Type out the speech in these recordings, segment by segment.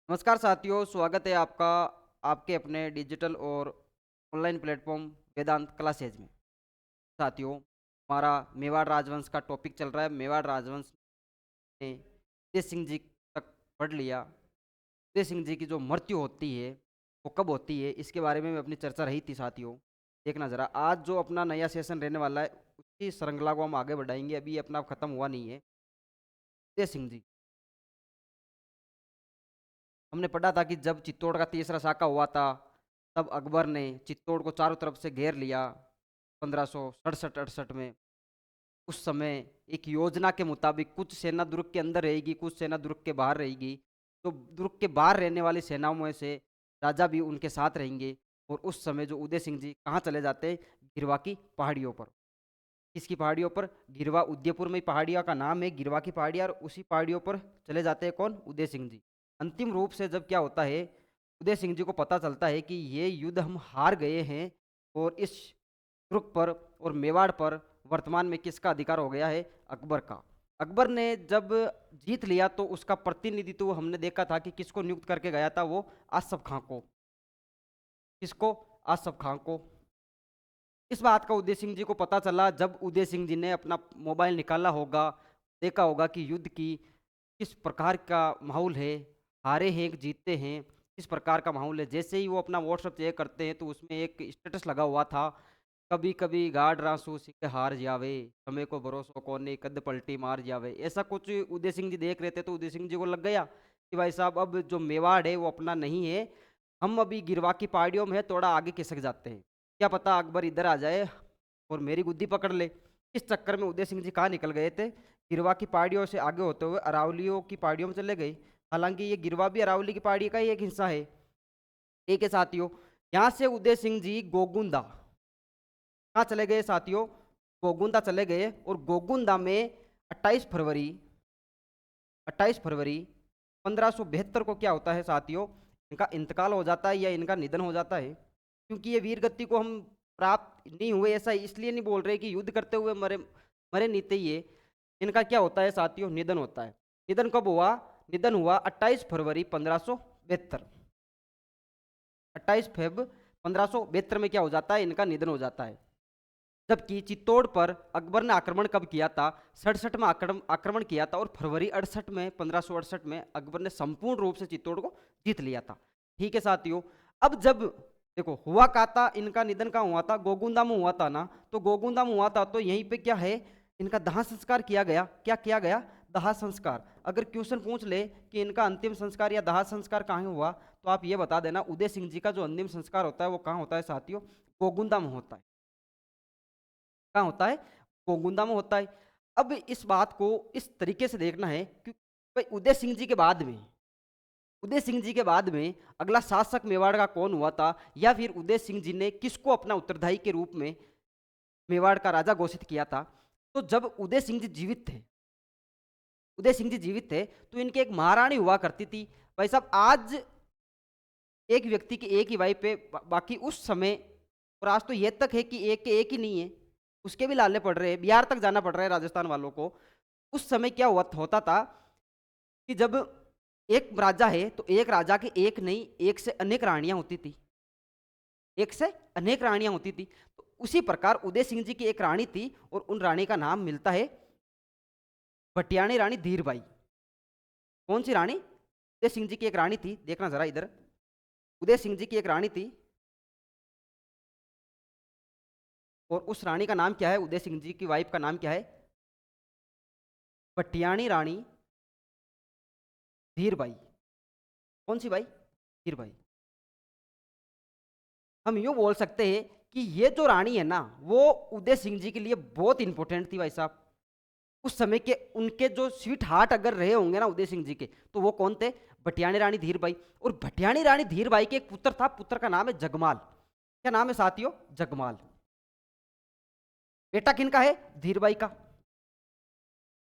नमस्कार साथियों, स्वागत है आपका आपके अपने डिजिटल और ऑनलाइन प्लेटफॉर्म वेदांत क्लासेज में। साथियों, हमारा मेवाड़ राजवंश का टॉपिक चल रहा है। मेवाड़ राजवंश ने उदय सिंह जी तक पढ़ लिया। उदय सिंह जी की जो मृत्यु होती है वो कब होती है, इसके बारे में अपनी चर्चा रही थी। साथियों, देखना जरा, आज जो अपना नया सेशन रहने वाला है उसकी श्रृंखला को हम आगे बढ़ाएंगे। अभी अपना खत्म हुआ नहीं है। उदय सिंह जी, हमने पढ़ा था कि जब चित्तौड़ का तीसरा साका हुआ था तब अकबर ने चित्तौड़ को चारों तरफ से घेर लिया 1567-68 में। उस समय एक योजना के मुताबिक कुछ सेना दुर्ग के अंदर रहेगी, कुछ सेना दुर्ग के बाहर रहेगी। तो दुर्ग के बाहर रहने वाली सेनाओं में से राजा भी उनके साथ रहेंगे। और उस समय जो उदय सिंह जी कहाँ चले जाते हैं, गिरवा की पहाड़ियों पर। किसकी पहाड़ियों पर? गिरवा, उदयपुर में पहाड़ियों का नाम है गिरवा की पहाड़ियाँ, और उसी पहाड़ियों पर चले जाते हैं कौन? उदय सिंह जी। अंतिम रूप से जब क्या होता है, उदय सिंह जी को पता चलता है कि ये युद्ध हम हार गए हैं और इस तुर्क पर और मेवाड़ पर वर्तमान में किसका अधिकार हो गया है? अकबर का। अकबर ने जब जीत लिया तो उसका प्रतिनिधित्व हमने देखा था कि किसको नियुक्त करके गया था, वो आसफ खां को। किसको? आसफ खां को। इस बात का उदय सिंह जी को पता चला जब उदय सिंह जी ने अपना मोबाइल निकाला होगा, देखा होगा कि युद्ध की किस प्रकार का माहौल है, हारे हैं कि जीतते हैं, किस प्रकार का माहौल है। जैसे ही वो अपना व्हाट्सएप चेक करते हैं तो उसमें एक स्टेटस लगा हुआ था, कभी कभी गाड़ रासू सिख हार जावे, समय को भरोसो कोने कद पलटी मार जावे। ऐसा कुछ उदय सिंह जी देख रहे थे तो उदय सिंह जी को लग गया कि भाई साहब, अब जो मेवाड़ है वो अपना नहीं है, हम अभी गिरवा की पहाड़ियों में है, थोड़ा आगे खिसक जाते हैं। क्या पता अकबर इधर आ जाए और मेरी गुद्दी पकड़ ले। इस चक्कर में उदय सिंह जी कहाँ निकल गए थे? गिरवा की पहाड़ियों से आगे होते हुए अरावलियों की पहाड़ियों में चले गए। हालांकि ये गिरवा भी अरावली की पहाड़ी का ही एक हिस्सा है। एक है साथियों, यहाँ से उदय सिंह जी गोगुंदा कहाँ चले गए साथियों? गोगुंदा चले गए। और गोगुंदा में 28 फरवरी 28 फरवरी 1572 को क्या होता है साथियों? इनका इंतकाल हो जाता है या इनका निधन हो जाता है। क्योंकि ये वीर गति को हम प्राप्त नहीं हुए, ऐसा इसलिए नहीं बोल रहे कि युद्ध करते हुए मरे मरे नहीं थे ये। इनका क्या होता है साथियों? निधन होता है। निधन कब हुआ? निधन हुआ 28 फरवरी 1572। 28 फेब 1572 में क्या हो जाता है? इनका निधन हो जाता है। जबकि चित्तौड़ पर अकबर ने आक्रमण कब किया था? 67 में आक्रमण किया था, और फरवरी 68 में 1568 में अकबर ने संपूर्ण रूप से चित्तौड़ को जीत लिया था। ठीक है साथियों, अब जब देखो हुआ क्या था, इनका निधन कहाँ हुआ था? गोगुंदा में हुआ था ना। तो गोगुंदा में हुआ था तो यहीं पे क्या है, इनका दाह संस्कार किया गया। क्या किया गया? दाह संस्कार। अगर क्वेश्चन पूछ ले कि इनका अंतिम संस्कार या दाह संस्कार कहाँ हुआ, तो आप ये बता देना, उदय सिंह जी का जो अंतिम संस्कार होता है वो कहाँ होता है साथियों? गोगुंदा में होता है। कहाँ होता है? गोगुंदा में होता है। अब इस बात को इस तरीके से देखना है कि भाई उदय सिंह जी के बाद में, उदय सिंह जी के बाद में अगला शासक मेवाड़ का कौन हुआ था, या फिर उदय सिंह जी ने किसको अपना उत्तरदायी के रूप में मेवाड़ का राजा घोषित किया था। तो जब उदय सिंह जी जीवित थे, उदय सिंह जी जीवित थे तो इनकी एक महारानी हुआ करती थी। भाई साहब, आज एक व्यक्ति की एक ही वाइफ पे बाकी उस समय, और आज तो ये तक है कि एक के एक ही नहीं है, उसके भी लाले पड़ रहे हैं, बिहार तक जाना पड़ रहा है राजस्थान वालों को। उस समय क्या हुआ होता था कि जब एक राजा है तो एक राजा के एक नहीं, एक से अनेक रानियां होती थी। एक से अनेक रानियां होती थी। तो उसी प्रकार उदय सिंह जी की एक रानी थी, और उन रानी का नाम मिलता है भटियाणी रानी धीरबाई। कौन सी रानी? उदय सिंह जी की एक रानी थी, देखना जरा इधर। उदय सिंह जी की एक रानी थी, और उस रानी का नाम क्या है? उदय सिंह जी की वाइफ का नाम क्या है? भटियाणी रानी धीरबाई। कौन सी बाई? धीरबाई। हम यूं बोल सकते हैं कि ये जो रानी है ना, वो उदय सिंह जी के लिए बहुत इंपॉर्टेंट थी भाई साहब। उस समय के उनके जो स्वीट हार्ट अगर रहे होंगे ना उदय सिंह जी के, तो वो कौन थे? भटियाणी रानी धीरबाई। और भटियाणी रानी धीरबाई के एक पुत्र था, पुत्र का नाम है जगमाल। क्या नाम है साथियों? जगमाल। बेटा किनका है? धीरबाई का।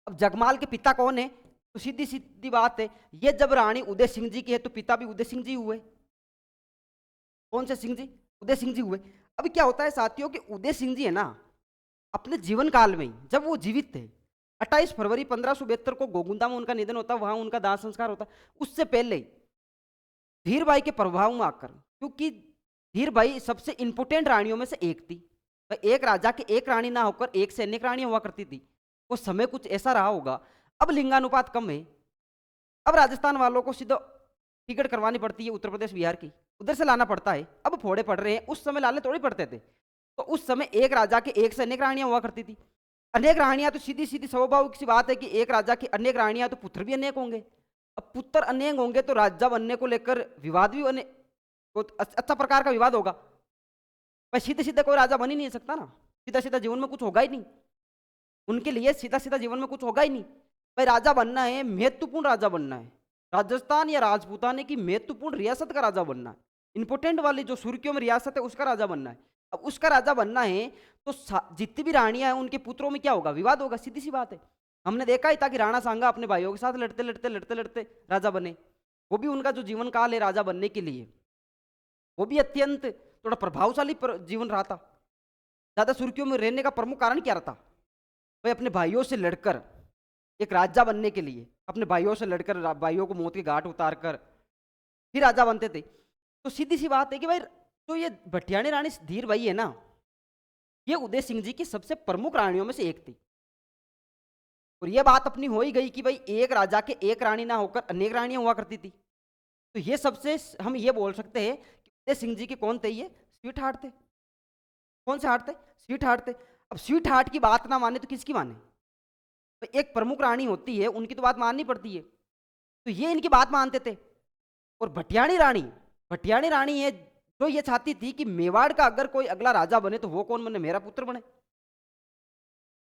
अब जगमाल के पिता कौन है? तो सीधी सीधी बात है, ये जब रानी उदय सिंह जी की है तो पिता भी उदय सिंह जी हुए। कौन से सिंह जी? उदय सिंह जी हुए। अभी क्या होता है साथियों कि उदय सिंह जी है ना, अपने जीवन काल में ही जब वो जीवित थे, 28 फरवरी 1572 को गोगुंदा में उनका निधन होता, वहां उनका दाह संस्कार होता। उससे पहले धीरबाई के प्रभाव में आकर, क्योंकि धीरबाई सबसे इंपोर्टेंट रानियों में से एक थी। तो एक राजा के एक रानी ना होकर एक से अनेक रानियां हुआ करती थी। वो समय कुछ ऐसा रहा होगा। अब लिंगानुपात कम है। अब राजस्थान वालों को सीधा टिकट करवानी पड़ती है उत्तर प्रदेश बिहार की, उधर से लाना पड़ता है। अब फोड़े पड़ रहे हैं, उस समय लाने थोड़ी पड़ते थे। तो उस समय एक राजा के एक से अनेक रानियां हुआ करती थी। अनेक रानियां तो सीधी सीधी स्वाभाविक सी बात है कि एक राजा की अनेक रानियां तो पुत्र भी अनेक होंगे। अब पुत्र अनेक होंगे तो राजा बनने को लेकर विवाद भी अच्छा प्रकार का विवाद होगा। भाई सीधे सीधे कोई राजा बन ही नहीं सकता ना, सीधा सीधा जीवन में कुछ होगा ही नहीं। उनके लिए सीधा सीधा जीवन में कुछ होगा ही नहीं। भाई राजा बनना है, महत्वपूर्ण राजा बनना है, राजस्थान या राजपूताने की महत्वपूर्ण रियासत का राजा बनना है, इंपोर्टेंट वाली जो सुर्खियों में रियासत है उसका राजा बनना है। अब उसका राजा बनना है तो जितनी भी रानियां हैं उनके पुत्रों में क्या होगा, विवाद होगा। सीधी सी बात है। हमने देखा ही था कि राणा सांगा अपने भाइयों के साथ लड़ते लड़ते लड़ते लड़ते राजा बने। वो भी उनका जो जीवन काल है राजा बनने के लिए, वो भी अत्यंत थोड़ा प्रभावशाली जीवन रहा था। ज्यादा सुर्खियों में रहने का प्रमुख कारण क्या रहा था, भाई अपने भाइयों से लड़कर एक राजा बनने के लिए अपने भाइयों से लड़कर भाइयों को मौत के घाट उतार कर फिर राजा बनते थे। तो सीधी सी बात है कि भाई तो ये भटियाणी रानी धीरबाई है ना, ये उदय सिंह जी की सबसे प्रमुख रानियों में से एक थी। और ये बात अपनी हो ही गई कि भाई एक राजा के एक रानी ना होकर अनेक रानियां हुआ करती थी। तो ये सबसे हम ये बोल सकते हैं कि उदय सिंह जी के कौन थे, ये स्वीट हार्ट थे। कौन से हार्ट थे, स्वीट हार्ट थे। अब स्वीट हार्ट की बात ना माने तो किसकी माने, तो एक प्रमुख रानी होती है उनकी तो बात माननी पड़ती है। तो ये इनकी बात मानते थे। और भटियाणी रानी है जो ये चाहती थी कि मेवाड़ का अगर कोई अगला राजा बने तो वो कौन बने, मेरा पुत्र बने।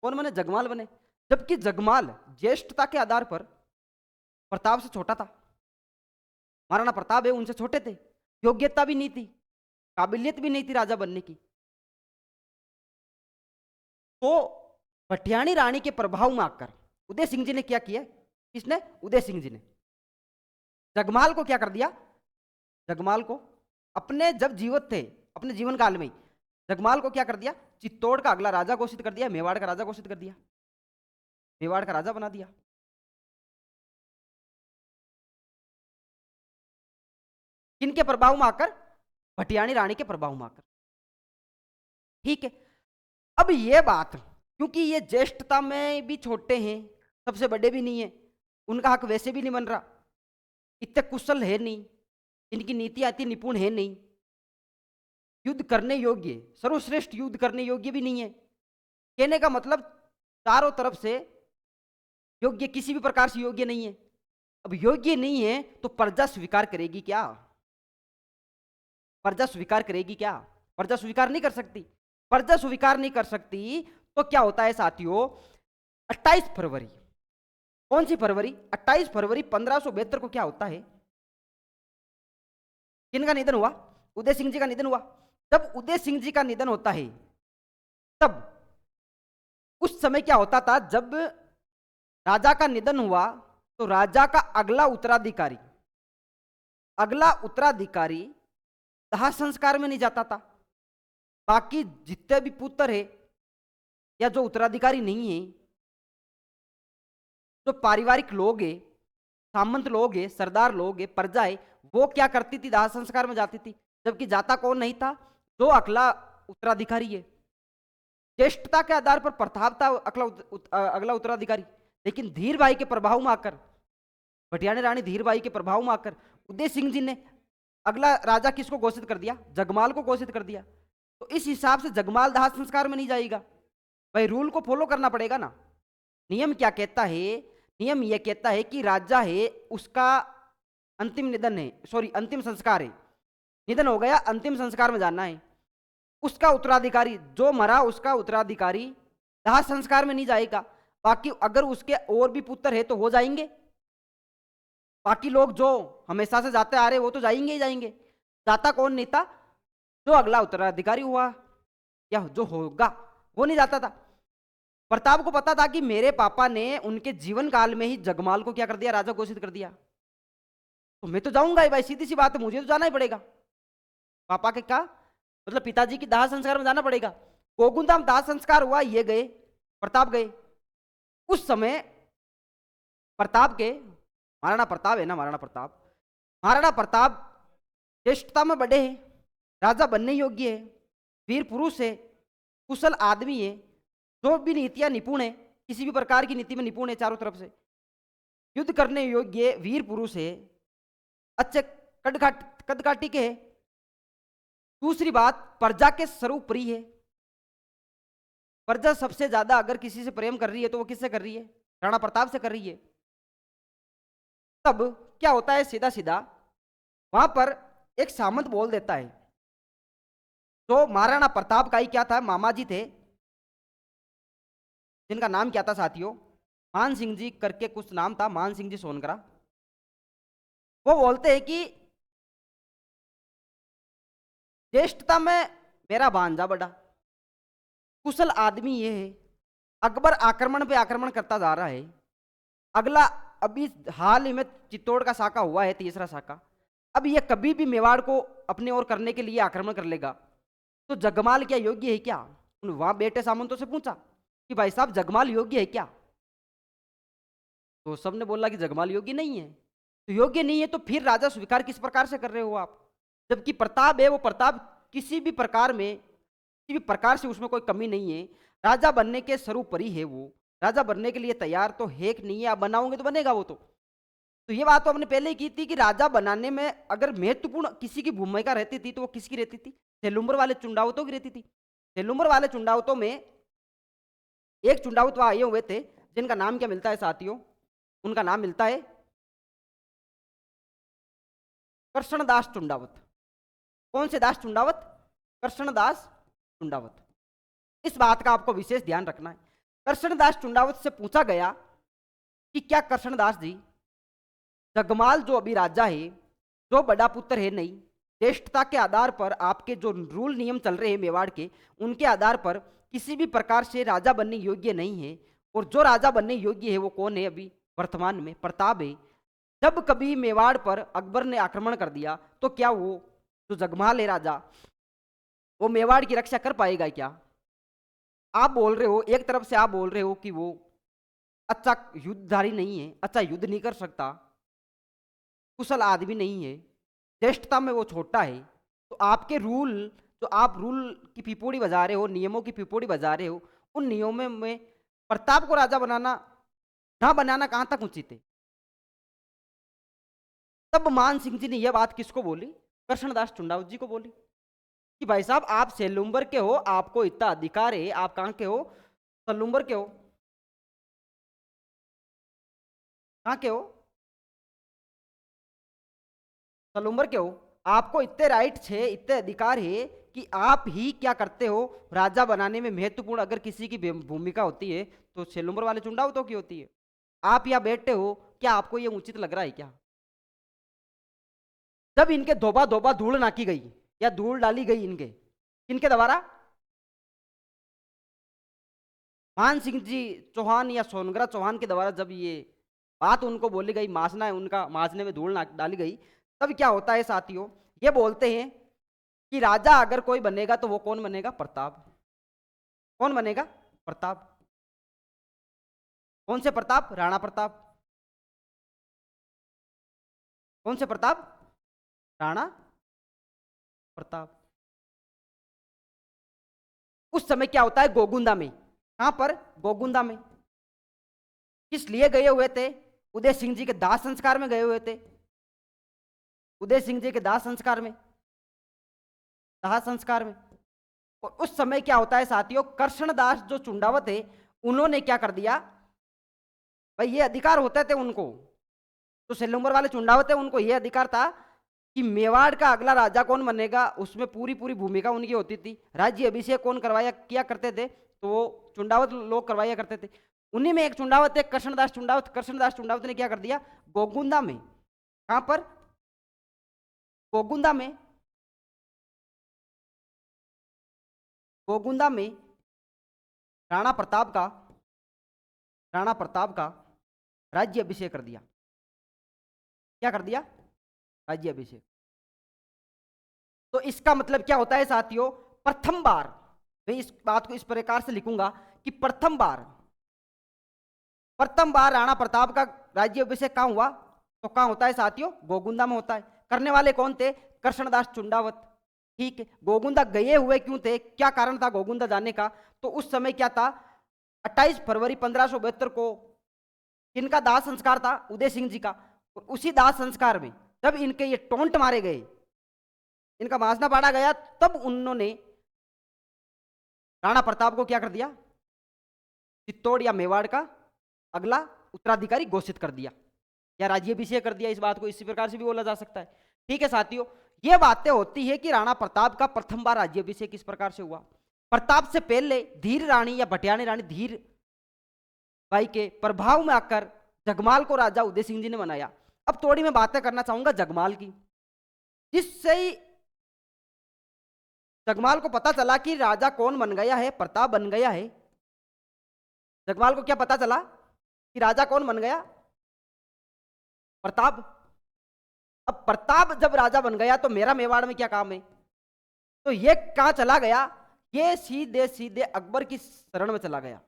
कौन बने, जगमाल बने। जबकि जगमाल ज्येष्ठता के आधार पर प्रताप से छोटा था। महाराणा प्रताप है उनसे छोटे थे, योग्यता भी नहीं थी, काबिलियत भी नहीं थी राजा बनने की। तो भटियाणी रानी के प्रभाव में आकर उदय सिंह जी ने क्या किया, किसने, उदय सिंह जी ने जगमाल को क्या कर दिया, जगमाल को अपने जब जीवित थे अपने जीवन काल में जगमाल को क्या कर दिया, चित्तौड़ का अगला राजा घोषित कर दिया, मेवाड़ का राजा घोषित कर दिया, मेवाड़ का राजा बना दिया। किनके प्रभाव में आकर, भटियाणी रानी के प्रभाव में आकर। ठीक है। अब ये बात क्योंकि ये ज्येष्ठता में भी छोटे हैं, सबसे बड़े भी नहीं है, उनका हक वैसे भी नहीं बन रहा, इतने कुशल है नहीं, इनकी नीतियां इतनी निपुण है नहीं, युद्ध करने योग्य, सर्वश्रेष्ठ युद्ध करने योग्य भी नहीं है। कहने का मतलब चारों तरफ से योग्य, किसी भी प्रकार से योग्य नहीं है। अब योग्य नहीं है तो प्रजा स्वीकार करेगी क्या, प्रजा स्वीकार करेगी क्या, प्रजा स्वीकार नहीं कर सकती। प्रजा स्वीकार नहीं कर सकती तो क्या होता है साथियों, 28 फरवरी, कौन सी फरवरी, 28 फरवरी 1572 को क्या होता है, किनका निधन हुआ, उदय सिंह जी का निधन हुआ। जब उदय सिंह जी का निधन होता है तब उस समय क्या होता था, जब राजा का निधन हुआ तो राजा का अगला उत्तराधिकारी दाह संस्कार में नहीं जाता था। बाकी जितने भी पुत्र है या जो उत्तराधिकारी नहीं है, जो पारिवारिक लोग है, सामंत लोग है, सरदार लोग है, प्रजा है, वो क्या करती थी, दाह संस्कार में जाती थी। जबकि जाता कौन नहीं था, जो अगला उत्तराधिकारी है। ज्येष्ठता के आधार पर प्रताप था अगला उत्तराधिकारी। लेकिन धीरबाई के प्रभाव में आकर, भटियाणी रानी धीरबाई के प्रभाव में आकर उदय सिंह जी ने अगला राजा किसको घोषित कर दिया, जगमाल को घोषित कर दिया। तो इस हिसाब से जगमाल दाह संस्कार में नहीं जाएगा। भाई रूल को फॉलो करना पड़ेगा ना। नियम क्या कहता है, नियम यह कहता है कि राजा है उसका अंतिम निधन है, अंतिम संस्कार है, निधन हो गया, अंतिम संस्कार में जाना है। उसका उत्तराधिकारी जो मरा, उसका उत्तराधिकारी दाह संस्कार में नहीं जाएगा। बाकी अगर उसके और भी पुत्र है तो हो जाएंगे, बाकी लोग जो हमेशा से जाते आ रहे वो तो जाएंगे ही जाएंगे। जाता कौन नहीं था, जो अगला उत्तराधिकारी हुआ या जो होगा वो नहीं जाता था। प्रताप को पता था कि मेरे पापा ने उनके जीवन काल में ही जगमाल को क्या कर दिया, राजा घोषित कर दिया, तो मैं तो जाऊंगा ही भाई, सीधी सी बात है, मुझे तो जाना ही पड़ेगा। पापा के का मतलब पिताजी की दाह संस्कार में जाना पड़ेगा। गोकुंधाम दाह संस्कार हुआ, ये गए, प्रताप गए। उस समय प्रताप के महाराणा प्रताप है ना, महाराणा प्रताप ज्येष्ठता में बड़े हैं, राजा बनने योग्य है, वीर पुरुष है, कुशल आदमी है, जो भी नीतियां निपुण है, किसी भी प्रकार की नीति में निपुण है, चारों तरफ से युद्ध करने योग्य वीर पुरुष है, अच्छे कदकाठी के है। दूसरी बात, प्रजा के सर्वोपरि है। प्रजा सबसे ज्यादा अगर किसी से प्रेम कर रही है तो वो किससे कर रही है? राणा प्रताप से कर रही है। तब क्या होता है, सीधा सीधा वहां पर एक सामंत बोल देता है, तो महाराणा प्रताप का ही क्या था, मामा जी थे, जिनका नाम क्या था साथियों, मान सिंह जी करके कुछ नाम था, मान सिंह जी सोनकरा। वो बोलते हैं कि ज्येष्ठता में मेरा भांजा बड़ा कुशल आदमी ये है, अकबर आक्रमण पे आक्रमण करता जा रहा है। अगला अभी हाल ही में चित्तौड़ का साका हुआ है, तीसरा साका। अब ये कभी भी मेवाड़ को अपने ओर करने के लिए आक्रमण कर लेगा, तो जगमाल क्या योग्य है क्या? वहां बेटे सामंतों से पूछा कि भाई साहब जगमाल योग्य है क्या? तो सबने बोला कि जगमाल योग्य नहीं है। तो योग्य नहीं है तो फिर राजा स्वीकार किस प्रकार से कर रहे हो आप? जबकि प्रताप है, वो प्रताप किसी भी प्रकार में, किसी भी प्रकार से उसमें कोई कमी नहीं है, राजा बनने के सर्वोपरि है, वो राजा बनने के लिए तैयार तो है कि नहीं है, आप बनाओगे तो बनेगा वो। तो ये बात तो हमने पहले ही की थी कि राजा बनाने में अगर महत्वपूर्ण किसी की भूमिका रहती थी तो वो किसकी रहती थी? सेलुम्बर वाले चुंडावतों की रहती थी। सेलुम्बर वाले चुंडावतों में एक चुंडावत वहां आए हुए थे, जिनका नाम क्या मिलता है साथियों? उनका नाम मिलता है कृष्णदास चुंडावत। कौन से दास चुंडावत? कृष्णदास चुंडावत। इस बात का आपको विशेष ध्यान रखना है। कृष्णदास चुंडावत से पूछा गया कि क्या कृष्णदास जी, जगमाल जो अभी राजा है, जो बड़ा पुत्र है नहीं, ज्येष्ठता के आधार पर आपके जो रूल नियम चल रहे हैं मेवाड़ के, उनके आधार पर किसी भी प्रकार से राजा बनने योग्य नहीं है। और जो राजा बनने योग्य है वो कौन है? अभी वर्तमान में प्रताप है। जब कभी मेवाड़ पर अकबर ने आक्रमण कर दिया तो क्या वो जो जगमाल है राजा, वो मेवाड़ की रक्षा कर पाएगा क्या? आप बोल रहे हो, एक तरफ से आप बोल रहे हो कि वो अच्छा युद्धधारी नहीं है, अच्छा युद्ध नहीं कर सकता, कुशल आदमी नहीं है, ज्येष्ठता में वो छोटा है, तो आपके रूल, जो आप रूल की पिपोड़ी बजा रहे हो, नियमों की पिपोड़ी बजा रहे हो, उन नियमों में प्रताप को राजा बनाना ना बनाना कहां तक उचित है? तब मान सिंह जी ने यह बात किसको बोली? कृष्णदास चुंडावत जी को बोली कि भाई साहब आप सेलुम्बर के हो, आपको इतना अधिकार है, आप कहां के हो? सलुम्बर के हो। कहां के हो? सलुम्बर के हो। आपको इतने राइट है, इतने अधिकार है कि आप ही क्या करते हो, राजा बनाने में महत्वपूर्ण अगर किसी की भूमिका होती है तो सेलुम्बर वाले चुंडावतों की होती है। आप यहाँ बैठे हो, क्या आपको ये उचित लग रहा है क्या? जब इनके धोबा धोबा धूल नाकी गई या धूल डाली गई इनके द्वारा, मान सिंह जी चौहान या सोनगरा चौहान के द्वारा जब ये बात उनको बोली गई, मासना है उनका, मासने में धूल डाली गई, तब क्या होता है साथियों? ये बोलते हैं कि राजा अगर कोई बनेगा तो वो कौन बनेगा? प्रताप। कौन बनेगा? प्रताप। कौन से प्रताप? राणा प्रताप। कौन से प्रताप? राणा प्रताप। उस समय क्या होता है गोगुंदा में? कहां पर? गोगुंदा में। किस लिए गए हुए थे? उदय सिंह जी के दाह संस्कार में गए हुए थे। उदय सिंह जी के दाह संस्कार में, दाह संस्कार में। और उस समय क्या होता है साथियों? कृष्णदास जो चुंडावत है, उन्होंने क्या कर दिया भाई, ये अधिकार होते थे उनको, तो सेलुम्बर वाले चुंडावत है, उनको ये अधिकार था कि मेवाड़ का अगला राजा कौन बनेगा, उसमें पूरी पूरी भूमिका उनकी होती थी। राज्य अभिषेक कौन करवाया किया करते थे? तो वो चुंडावत लोग करवाया करते थे। उन्हीं में एक चुंडावत है कृष्णदास चुंडावत। कृष्णदास चुंडावत ने क्या कर दिया गोगुंदा में? कहां पर? गोगुंदा में। गोगुंदा में राणा प्रताप का, राणा प्रताप का राज्य अभिषेक कर दिया। क्या कर दिया? राज्य अभिषेक। तो इसका मतलब क्या होता है साथियों? प्रथम बार, मैं इस बात को इस प्रकार से लिखूंगा कि प्रथम बार राणा प्रताप का राज्य अभिषेक कहां हुआ? तो कहां होता है साथियों? गोगुंदा में होता है। करने वाले कौन थे? कृष्णदास चुंडावत। ठीक है, गोगुंदा गए हुए क्यों थे, क्या कारण था गोगुंदा जाने का? तो उस समय क्या था, 28 फरवरी 1572 को इनका दाह संस्कार था, उदय सिंह जी का। और उसी दाह संस्कार में जब इनके ये टोंट मारे गए, इनका मासना पाड़ा गया, तब उन्होंने राणा प्रताप को क्या कर दिया, चित्तौड़ या मेवाड़ का अगला उत्तराधिकारी घोषित कर दिया, या राज्याभिषेक कर दिया। इस बात को इसी प्रकार से भी बोला जा सकता है। ठीक है साथियों, ये बातें होती है कि राणा प्रताप का प्रथम बार राज्याभिषेक किस प्रकार से हुआ। प्रताप से पहले धीर रानी या भटियाणी रानी धीर बाई के प्रभाव में आकर जगमाल को राजा उदय सिंह जी ने बनाया। अब थोड़ी मैं बातें करना चाहूंगा जगमाल की, जिससे जगमाल को पता चला कि राजा कौन बन गया है, प्रताप बन गया है। जगमाल को क्या पता चला कि राजा कौन बन गया, प्रताप। अब प्रताप जब राजा बन गया तो मेरा मेवाड़ में क्या काम है, तो ये कहां चला गया, ये सीधे सीधे अकबर की शरण में चला गया।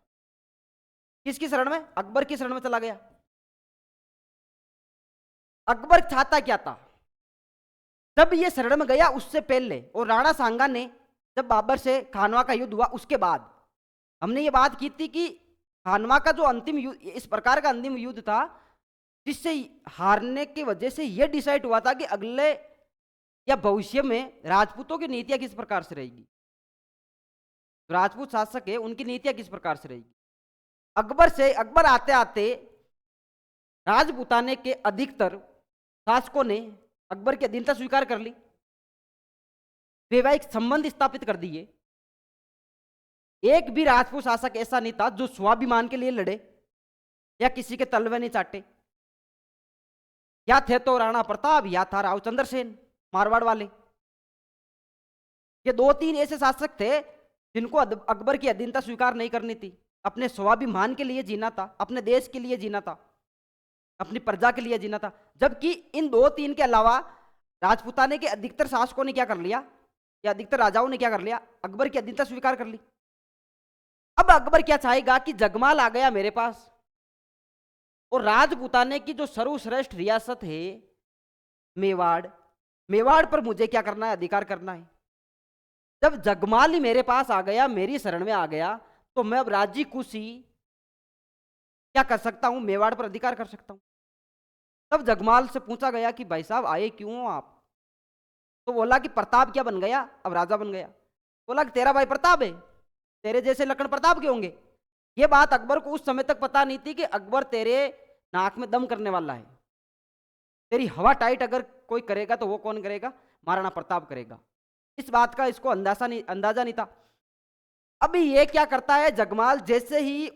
किसकी शरण में, अकबर की शरण में चला गया। अकबर चाहता क्या था, जब ये शरण में गया उससे पहले, और राणा सांगा ने जब बाबर से खानवा का युद्ध हुआ उसके बाद, हमने ये बात की थी कि खानवा का जो अंतिम युद्ध, इस प्रकार का अंतिम युद्ध था जिससे हारने की वजह से यह डिसाइड हुआ था कि अगले या भविष्य में राजपूतों की नीतियां किस प्रकार से रहेगी, राजपूत शासक है उनकी नीतियां किस प्रकार से रहेगी। अकबर आते आते राजपूताने के अधिकतर शासकों ने अकबर की अधीनता स्वीकार कर ली, वैवाहिक संबंध स्थापित कर दिए। एक भी राजपूत शासक ऐसा नहीं था जो स्वाभिमान के लिए लड़े या किसी के तलवे नहीं चाटे। या थे तो राणा प्रताप या था रावचंद्र सेन मारवाड़ वाले। ये दो तीन ऐसे शासक थे जिनको अकबर की अधीनता स्वीकार नहीं करनी थी, अपने स्वाभिमान के लिए जीना था, अपने देश के लिए जीना था, अपनी प्रजा के लिए जीना था। जबकि इन दो तीन के अलावा राजपूताने के अधिकतर शासकों ने क्या कर लिया, या अधिकतर राजाओं ने क्या कर लिया, अकबर की अधीनता स्वीकार कर ली। अब अकबर क्या चाहेगा कि जगमाल आ गया मेरे पास, और राजपूताने की जो सर्वश्रेष्ठ रियासत है मेवाड़, मेवाड़ पर मुझे क्या करना है, अधिकार करना है। जब जगमाल ही मेरे पास आ गया, मेरी शरण में आ गया, तो मैं अब राजी खुशी क्या कर सकता हूं, मेवाड़ पर अधिकार कर सकता हूं। तब जगमाल से पूछा गया कि भाई साहब आए क्यों हो आप, तो बोला कि प्रताप क्या बन गया, अब राजा बन गया। बोला कि तेरा भाई प्रताप है, तेरे जैसे लखन प्रताप के होंगे। ये बात अकबर को उस समय तक पता नहीं थी कि अकबर तेरे नाक में दम करने वाला है। तेरी हवा टाइट अगर कोई करेगा तो वो कौन करेगा, महाराणा प्रताप करेगा। इस बात का इसको अंदाजा नहीं था। अभी ये क्या करता है जगमाल, जैसे ही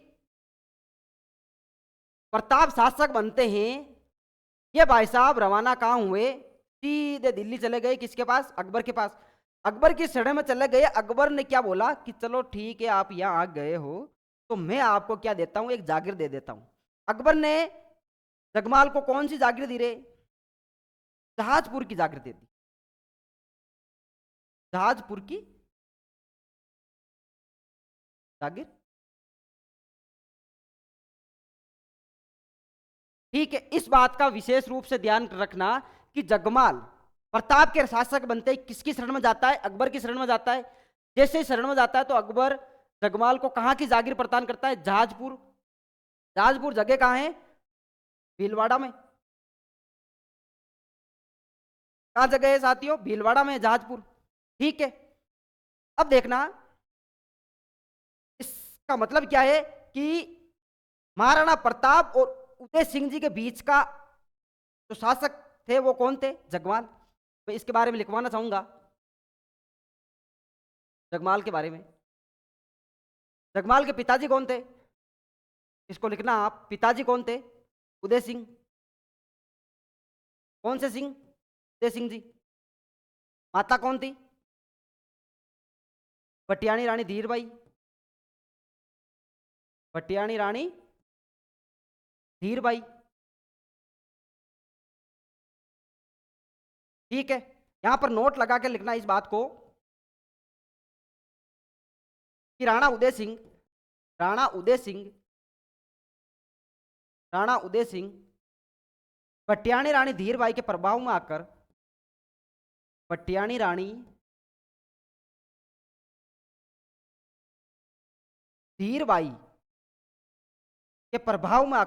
प्रताप शासक बनते हैं, ये भाई साहब रवाना कहां हुए, सीधे दिल्ली चले गए, किसके पास, अकबर के पास। अकबर की शरण में चले गए। अकबर ने क्या बोला कि चलो ठीक है आप यहां आ गए हो तो मैं आपको क्या देता हूं, एक जागीर दे देता हूं। अकबर ने जगमाल को कौन सी जागीर दी रे, जहाजपुर की जागीर दे दी, जहाजपुर की जागीर। ठीक है, इस बात का विशेष रूप से ध्यान रखना कि जगमाल प्रताप के शासक बनते ही किसकी शरण में जाता है, अकबर की शरण में जाता है। जैसे ही शरण में जाता है तो अकबर जगमाल को कहां की जागीर प्रदान करता है, जहाजपुर। जहाजपुर जगह कहां है, भीलवाड़ा में। कहां जगह है साथियों, भीलवाड़ा में, जहाजपुर। ठीक है, अब देखना इसका मतलब क्या है कि महाराणा प्रताप और उदय सिंह जी के बीच का जो शासक थे वो कौन थे, जगमाल। मैं इसके बारे में लिखवाना चाहूंगा, जगमाल के बारे में। जगमाल के पिताजी कौन थे, इसको लिखना आप, पिताजी कौन थे, उदय सिंह। कौन से सिंह, उदय सिंह जी। माता कौन थी, भटियाणी रानी धीरबाई, भटियाणी रानी धीरबाई। ठीक है, यहां पर नोट लगा के लिखना इस बात को कि राणा उदय सिंह, राणा उदय सिंह, राणा उदय सिंह भटियाणी रानी धीरबाई के प्रभाव में आकर पटियानी रानी धीरबाई के प्रभाव में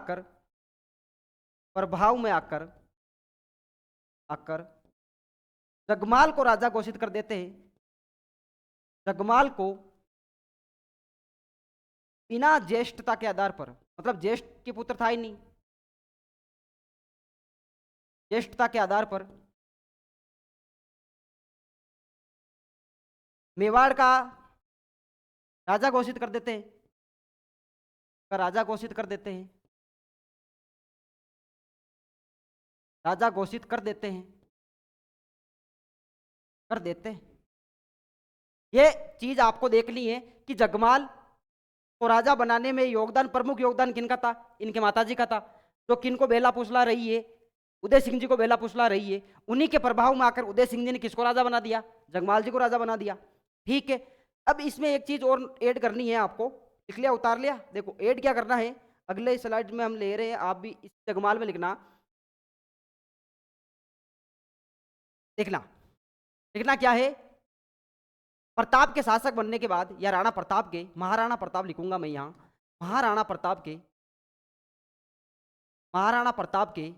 आकर आकर जगमाल को राजा घोषित कर देते हैं। जगमाल को बिना ज्येष्ठता के आधार पर, मतलब ज्येष्ठ के पुत्र था ही नहीं, ज्येष्ठता के आधार पर मेवाड़ का राजा घोषित कर देते हैं, राजा घोषित कर देते हैं, राजा घोषित कर देते हैं, कर देते हैं। ये चीज आपको देखनी है कि जगमाल को राजा बनाने में योगदान, प्रमुख योगदान किनका था? इनके माताजी का था, जो किनको बेला फुसला रही है, उदय सिंह जी को बेला फुसला रही है। उन्हीं के प्रभाव में आकर उदय सिंह जी ने किसको राजा बना दिया? जगमाल जी को राजा बना दिया। ठीक है, अब इसमें एक चीज और ऐड करनी है आपको। लिख लिया, उतार लिया? देखो ऐड क्या करना है, अगले स्लाइड में हम ले रहे हैं, आप भी इस जगमाल में लिखना। देखना, लिखना क्या है? प्रताप के शासक बनने के बाद, या राणा प्रताप के, महाराणा प्रताप लिखूंगा मैं यहां, महाराणा प्रताप के, महाराणा प्रताप के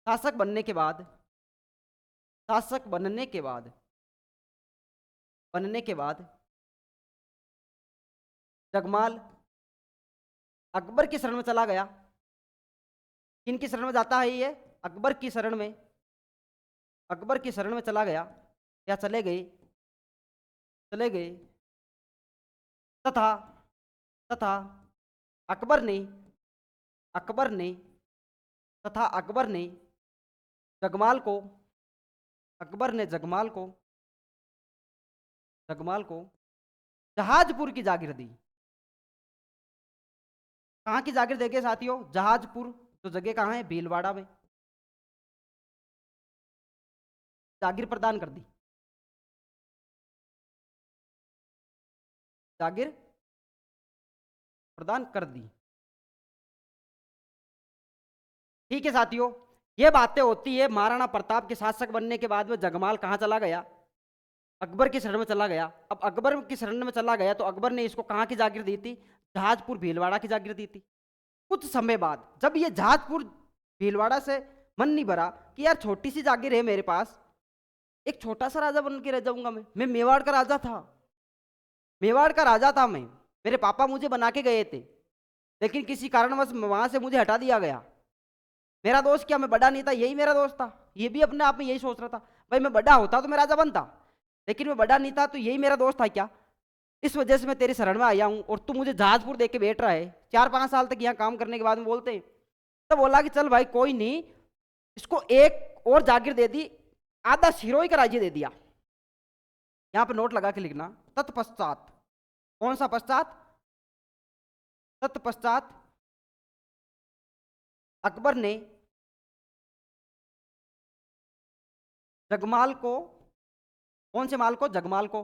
शासक बनने के बाद, शासक बनने के बाद, बनने के बाद जगमाल अकबर की शरण में चला गया। किनकी शरण में जाता है ये? अकबर की शरण में, अकबर की शरण में चला गया, या चले गए, चले गए। तथा तथा अकबर ने, अकबर ने, तथा अकबर ने जगमाल को, अकबर ने जगमाल को, जगमाल को जहाजपुर की जागीर दी। कहां की जागीर देंगे साथियों? जहाजपुर। तो जगह कहां है? भीलवाड़ा में। जागीर प्रदान कर दी, जागीर प्रदान कर दी। ठीक है साथियों, ये बातें होती है महाराणा प्रताप के शासक बनने के बाद में जगमाल कहां चला गया? अकबर की शरण में चला गया। अब अकबर की शरण में चला गया तो अकबर ने इसको कहां की जागीर दी थी? जहाजपुर भीलवाड़ा की जागीर दी थी। कुछ समय बाद जब ये जहाजपुर भीलवाड़ा से मन नहीं भरा कि यार छोटी सी जागीर है मेरे पास, एक छोटा सा राजा बन के रह जाऊंगा मैं मेवाड़ का राजा था, मेवाड़ का राजा था मैं, मेरे पापा मुझे बना के गए थे, लेकिन किसी कारणवश वहां से मुझे हटा दिया गया। मेरा दोस्त क्या, मैं बड़ा नहीं था, यही मेरा दोस्त था, ये भी अपने आप में यही सोच रहा था, भाई मैं बड़ा होता तो मैं राजा बनता, लेकिन मैं बड़ा नहीं था तो यही मेरा दोस्त था क्या, इस वजह से मैं तेरी शरण में आया हूं और तू मुझे जहाजपुर दे के बैठ रहा है। 4-5 साल तक यहाँ काम करने के बाद में बोलते हैं, तो बोला कि चल भाई कोई नहीं, इसको एक और जागीर दे दी, आधा सिरोही का राज्य दे दिया। यहां पे नोट लगा के लिखना, तत्पश्चात। कौन सा पश्चात? तत्पश्चात अकबर ने जगमाल को, कौन से माल को? जगमाल को,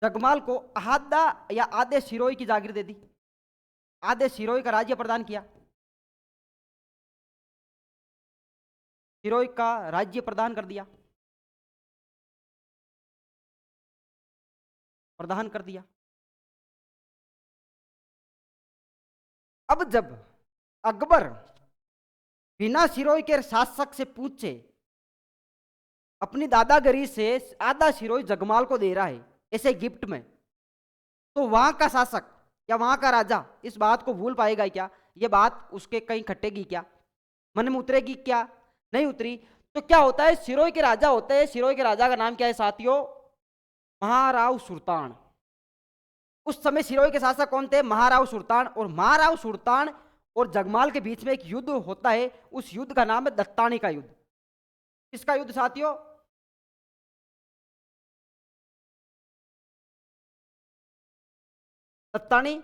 जगमाल को आधा या आधे सिरोही की जागीर दे दी, आधे सिरोही का राज्य प्रदान किया, सिरोही का राज्य प्रदान कर दिया, प्रदान कर दिया। अब जब अकबर बिना सिरोही के शासक से पूछे अपनी दादागिरी से आधा सिरोही जगमाल को दे रहा है ऐसे गिफ्ट में, तो वहां का शासक या वहां का राजा इस बात को भूल पाएगा क्या? ये बात उसके कहीं खटेगी क्या? मन में उतरेगी क्या? नहीं उतरी। तो क्या होता है, सिरोही के राजा होते हैं, सिरोही के राजा का नाम क्या है साथियों? महाराव सुल्तान। उस समय सिरोही के शासक कौन थे? महाराव सुल्तान। और महाराव सुल्तान और जगमाल के बीच में एक युद्ध होता है, उस युद्ध का नाम है दत्तानी का युद्ध। किसका युद्ध साथियों? दत्तानी।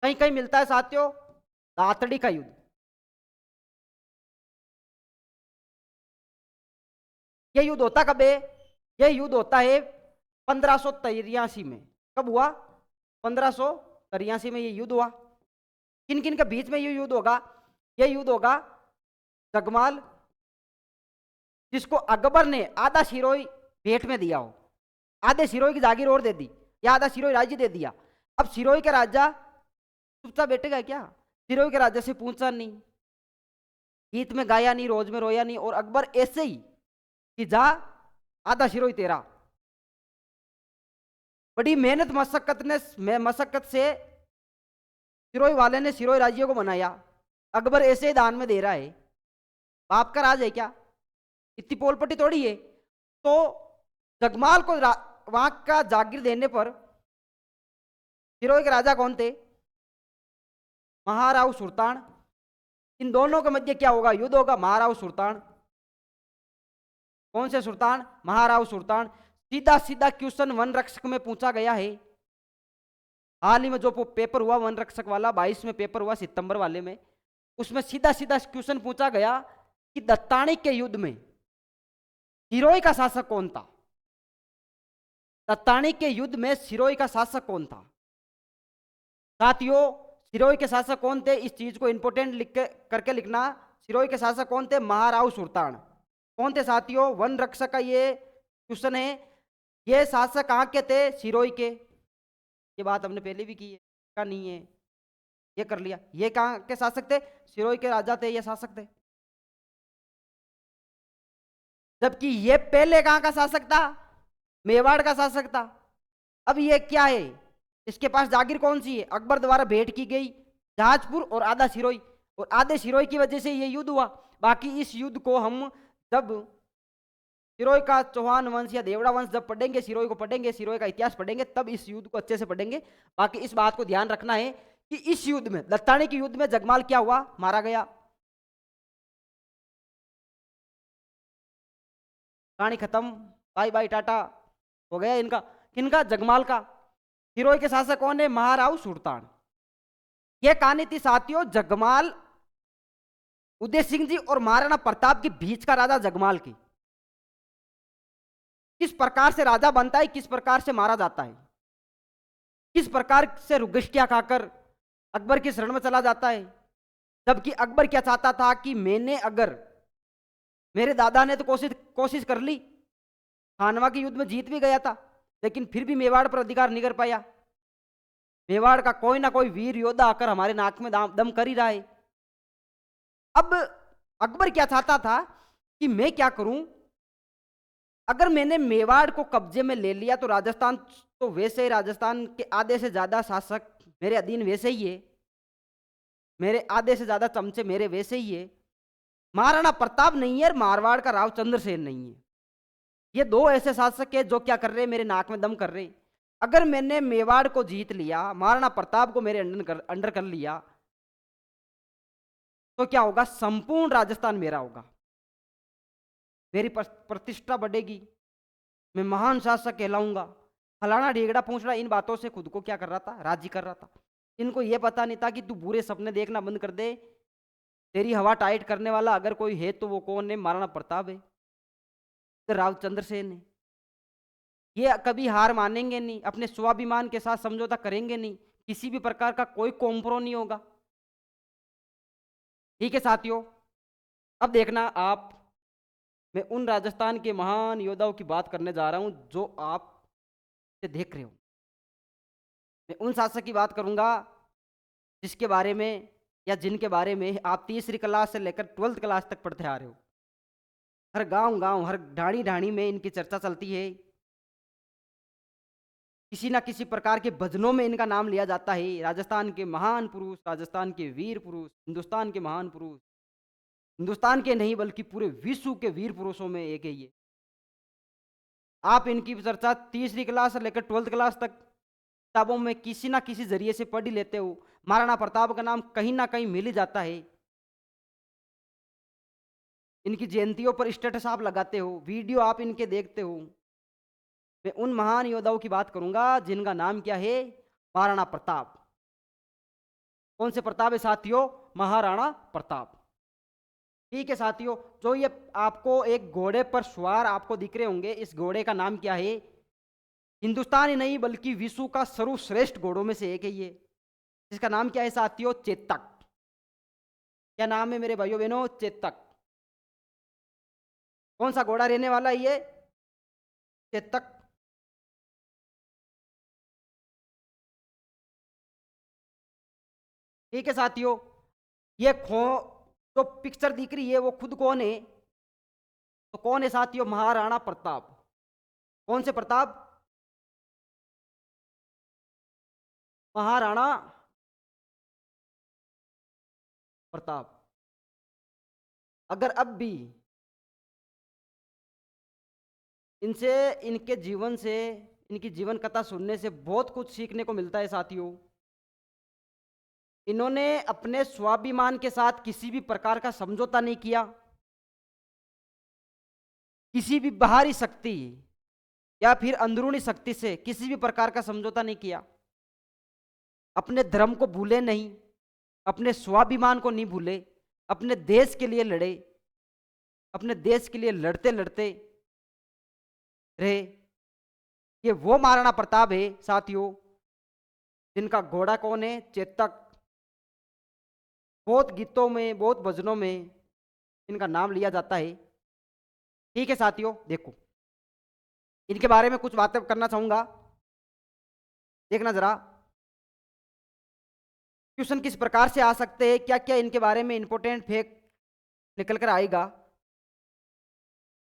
कहीं कहीं मिलता है साथियों दातड़ी का युद्ध। यह युद्ध होता कब है? यह युद्ध होता है 1583 में। कब हुआ? 1583 में यह युद्ध हुआ। किन किन के बीच में ये युद्ध होगा? ये युद्ध होगा जगमाल, जिसको अकबर ने आधा सिरोही भेंट में दिया हो, आधे सिरोही की जागीर और दे दी, या आधा सिरोही राज्य दे दिया। अब सिरोही का राजा चुपचाप बैठेगा क्या? सिरोही के राजा से पूछा नहीं, गीत में गाया नहीं, रोज में रोया नहीं, और अकबर ऐसे ही कि जा आधा सिरोही तेरा। बड़ी मेहनत मशक्कत से सिरोही वाले ने सिरोही राज्य को बनाया। अकबर ऐसे ही दान में दे रहा है। बाप का राज है क्या? इतनी पोलपट्टी थोड़ी है। तो जगमाल को वहां का जागीर देने पर सिरोही के राजा कौन थे? महाराव सुल्तान। इन दोनों के मध्य क्या होगा? युद्ध होगा महाराव सुल्तान। कौन से सुल्तान? महाराव सुल्तान। सीधा सीधा क्वेश्चन वन रक्षक में पूछा गया है। हाल ही में जो पेपर हुआ वन रक्षक वाला, 22 में पेपर हुआ सितंबर वाले में, उसमें सीधा सीधा क्वेश्चन पूछा गया कि दत्तानी के युद्ध में सिरोही का शासक कौन था? दत्तानी के युद्ध में सिरोही का शासक कौन था? साथियों, सिरोही के शासक कौन थे? इस चीज को इंपोर्टेंट करके लिखना। सिरोही के शासक कौन थे? महाराव सुल्तान। कौन थे साथियों? वन रक्षक का ये क्वेश्चन है। ये शासक कहाँ के थे? सिरोही के। ये बात हमने पहले भी की है, का नहीं है, ये कर लिया। ये कहाँ के शासक थे? सिरोही के राजा थे, ये शासक थे। जबकि ये पहले कहाँ का शासक था? मेवाड़ का शासक था। अब ये क्या है? इसके पास जागीर कौन सी है? अकबर द्वारा भेंट की गई जहाजपुर और आधा सिरोही, और आधे सिरोही की वजह से ये युद्ध हुआ। बाकी इस युद्ध को हम जब सिरोही का चौहान वंश या देवड़ा वंश जब पढ़ेंगे, सिरोही को पढ़ेंगे, सिरोही का इतिहास पढ़ेंगे, तब इस युद्ध को अच्छे से पढ़ेंगे। बाकी इस बात को ध्यान रखना है कि इस युद्ध में, दत्तानी के युद्ध में जगमाल क्या हुआ? मारा गया। कहानी खत्म, बाय बाय टाटा हो गया इनका। किनका? जगमाल का। सिरोही के शासक कौन है? महाराव सुल्तान। यह कहानी थी साथियों जगमाल, उदय सिंह जी और महाराणा प्रताप के बीच का राजा जगमाल की। किस प्रकार से राजा बनता है, किस प्रकार से मारा जाता है, किस प्रकार से रुगश्तियां खाकर अकबर की शरण में चला जाता है। जबकि अकबर क्या चाहता था कि मेरे दादा ने तो कोशिश कर ली, खानवा के युद्ध में जीत भी गया था, लेकिन फिर भी मेवाड़ पर अधिकार नहीं कर पाया। मेवाड़ का कोई ना कोई वीर योद्धा आकर हमारे नाक में दम कर ही रहा है। अब अकबर क्या चाहता था कि मैं क्या करूं, अगर मैंने मेवाड़ को कब्जे में ले लिया तो राजस्थान तो वैसे ही, राजस्थान के आधे से ज्यादा शासक मेरे अधीन वैसे ही है, मेरे आधे से ज्यादा चमचे मेरे वैसे ही है। महाराणा प्रताप नहीं है, मारवाड़ का राव चंद्रसेन नहीं है। ये दो ऐसे शासक है जो क्या कर रहे हैं? मेरे नाक में दम कर रहे हैं। अगर मैंने मेवाड़ को जीत लिया, महाराणा प्रताप को मेरे अंडर कर लिया, तो क्या होगा? संपूर्ण राजस्थान मेरा होगा, मेरी प्रतिष्ठा बढ़ेगी, मैं महान शासक कहलाऊंगा। फलाना ढीगड़ा पूछड़ा इन बातों से खुद को क्या कर रहा था? राजी कर रहा था। इनको यह पता नहीं था कि तू बुरे सपने देखना बंद कर दे, तेरी हवा टाइट करने वाला अगर कोई है तो वो कौन है? महाराणा प्रताप है, राव चंद्रसेन है। ये कभी हार मानेंगे नहीं, अपने स्वाभिमान के साथ समझौता करेंगे नहीं, किसी भी प्रकार का कोई कॉम्प्रो नहीं होगा। ठीक है साथियों, अब देखना आप, मैं उन राजस्थान के महान योद्धाओं की बात करने जा रहा हूं जो आप से देख रहे हो। मैं उन शासक की बात करूंगा जिसके बारे में या जिनके बारे में आप तीसरी क्लास से लेकर 12वीं क्लास तक पढ़ते आ रहे हो। हर गांव गांव, हर ढाणी ढाणी में इनकी चर्चा चलती है। किसी ना किसी प्रकार के भजनों में इनका नाम लिया जाता है। राजस्थान के महान पुरुष, राजस्थान के वीर पुरुष, हिंदुस्तान के महान पुरुष, हिंदुस्तान के नहीं बल्कि पूरे विश्व के वीर पुरुषों में एक है ये। आप इनकी चर्चा तीसरी क्लास से लेकर 12वीं क्लास तक किताबों में किसी ना किसी जरिए से पढ़ ही लेते हो। महाराणा प्रताप का नाम कहीं ना कहीं मिल ही जाता है। इनकी जयंतियों पर स्टेटस आप लगाते हो, वीडियो आप इनके देखते हो। मैं उन महान योद्धाओं की बात करूंगा जिनका नाम क्या है? महाराणा प्रताप। कौन से प्रताप है साथियों? महाराणा प्रताप। ठीक है साथियों, जो ये आपको एक घोड़े पर सवार आपको दिख रहे होंगे, इस घोड़े का नाम क्या है? हिंदुस्तान ही नहीं बल्कि विश्व का सर्वश्रेष्ठ घोड़ों में से एक है ये। जिसका नाम क्या है साथियों? चेतक। क्या नाम है मेरे भाइयों बहनों? चेतक। कौन सा घोड़ा रहने वाला है ये? चेतक। ठीक है साथियों, ये खो जो पिक्चर दिख रही है वो खुद कौन है? तो कौन है साथियों? महाराणा प्रताप। कौन से प्रताप? महाराणा प्रताप। अगर अब भी इनसे, इनके जीवन से, इनकी जीवन कथा सुनने से बहुत कुछ सीखने को मिलता है साथियों। इन्होंने अपने स्वाभिमान के साथ किसी भी प्रकार का समझौता नहीं किया, किसी भी बाहरी शक्ति या फिर अंदरूनी शक्ति से किसी भी प्रकार का समझौता नहीं किया। अपने धर्म को भूले नहीं, अपने स्वाभिमान को नहीं भूले, अपने देश के लिए लड़े, अपने देश के लिए लड़ते लड़ते रहे। ये वो महाराणा प्रताप है साथियों जिनका घोड़ा कौन है? चेतक। बहुत गीतों में, बहुत भजनों में इनका नाम लिया जाता है। ठीक है साथियों, देखो इनके बारे में कुछ बातें करना चाहूंगा, देखना जरा। क्वेश्चन किस प्रकार से आ सकते हैं, क्या क्या इनके बारे में इंपॉर्टेंट फैक्ट निकल कर आएगा।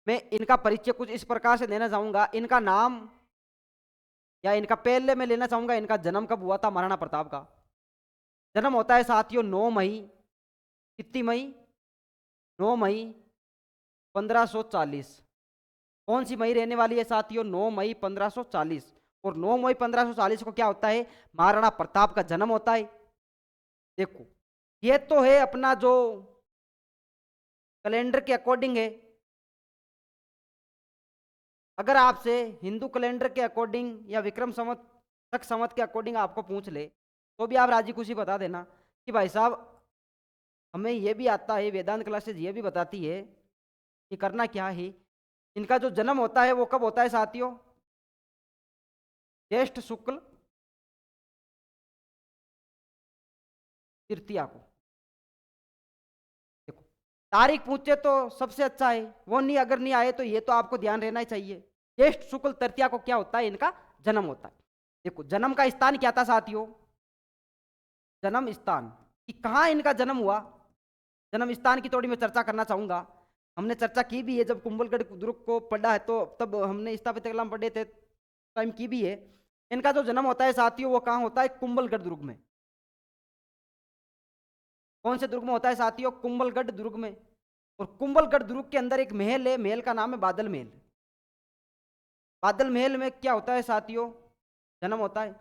मैं इनका परिचय कुछ इस प्रकार से देना चाहूंगा। इनका नाम या इनका पहले मैं लेना चाहूंगा, इनका जन्म कब हुआ था महाराणा प्रताप का? जन्म होता है साथियों 9 मई। कितनी मई? 9 मई 1540। कौन सी मई रहने वाली है साथियों? 9 मई 1540। और 9 मई 1540 को क्या होता है? महाराणा प्रताप का जन्म होता है। देखो ये तो है अपना जो कैलेंडर के अकॉर्डिंग है। अगर आपसे हिंदू कैलेंडर के अकॉर्डिंग या विक्रम संवत, शक संवत के अकॉर्डिंग आपको पूछ ले तो भी आप राजी खुशी बता देना कि भाई साहब हमें यह भी आता है, वेदांत क्लासेस ये भी बताती है कि करना क्या है। इनका जो जन्म होता है वो कब होता है साथियों? ज्येष्ठ शुक्ल तृतीया को। देखो तारीख पूछे तो सबसे अच्छा है वो, नहीं अगर नहीं आए तो ये तो आपको ध्यान रहना ही चाहिए। ज्येष्ठ शुक्ल तृतीया को क्या होता है? इनका जन्म होता है। देखो जन्म का स्थान क्या था साथियों? जन्म स्थान कि कहाँ इनका जन्म हुआ, जन्म स्थान की थोड़ी मैं चर्चा करना चाहूंगा। हमने चर्चा की भी है जब कुंभलगढ़ दुर्ग को पढ़ा है, तो तब हमने स्थापत्य कला में पढ़े थे, टाइम की भी है। इनका जो जन्म होता है साथियों वो कहाँ होता है? कुंभलगढ़ दुर्ग में। कौन से दुर्ग में होता है साथियों? कुंभलगढ़ दुर्ग में। और कुंभलगढ़ दुर्ग के अंदर एक महल है, महल का नाम है बादल महल। बादल महल में क्या होता है साथियों? जन्म होता है।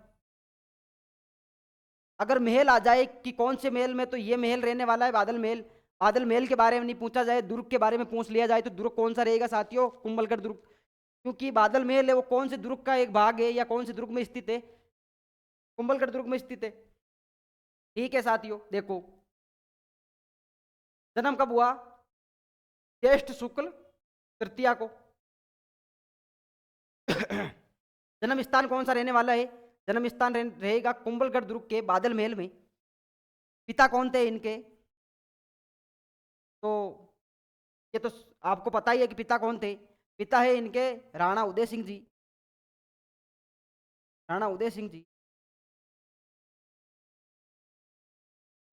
अगर महल आ जाए कि कौन से महल में, तो ये महल रहने वाला है बादल महल। बादल महल के बारे में नहीं पूछा जाए, दुर्ग के बारे में पूछ लिया जाए तो दुर्ग कौन सा रहेगा साथियों? कुंभलगढ़ दुर्ग। क्योंकि बादल महल है वो कौन से दुर्ग का एक भाग है या कौन से दुर्ग में स्थित है? कुंभलगढ़ दुर्ग में स्थित है। ठीक है साथियों, देखो जन्म कब हुआ? ज्येष्ठ शुक्ल तृतीया को। जन्म स्थान कौन सा रहने वाला है? जन्म स्थान रहेगा कुंभलगढ़ दुर्ग के बादल महल में। पिता कौन थे इनके? तो ये तो आपको पता ही है कि पिता कौन थे। पिता है इनके राणा उदय सिंह जी। राणा उदय सिंह जी।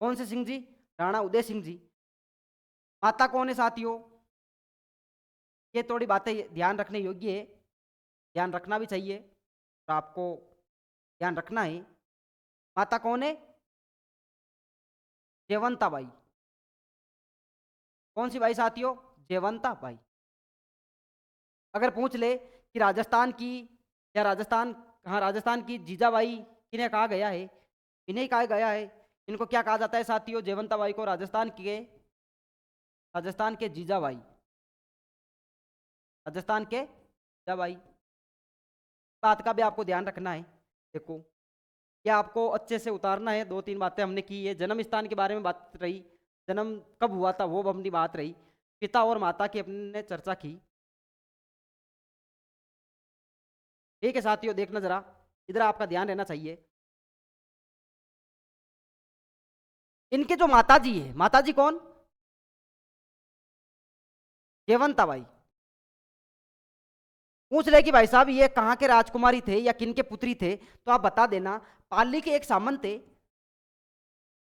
कौन से सिंह जी? राणा उदय सिंह जी। माता कौन है साथियों? ये थोड़ी बातें ध्यान रखने योग्य है, ध्यान रखना भी चाहिए और आपको ध्यान रखना है। माता कौन है? जयवंता बाई। कौन सी बाई साथियों? जयवंता बाई। अगर पूछ ले कि राजस्थान की, या राजस्थान, हाँ राजस्थान की जीजाबाई किन्हें कहा गया है? इन्हें कहा गया है। इनको क्या कहा जाता है साथियों? जयवंता बाई को राजस्थान के जीजाबाई। राजस्थान के जीजाबाई। बात का भी आपको ध्यान रखना है। देखो क्या आपको अच्छे से उतारना है। 2-3 बातें हमने की है। जन्म स्थान के बारे में बात रही, जन्म कब हुआ था वो अपनी बात रही, पिता और माता की अपने चर्चा की। ठीक है साथियों, देखना जरा, इधर आपका ध्यान रहना चाहिए। इनके जो माताजी है, माताजी कौन? जयवंताबाई। पूछ रहे कि भाई साहब ये कहाँ के राजकुमारी थे या किन के पुत्री थे, तो आप बता देना। पाली के एक सामंत थे,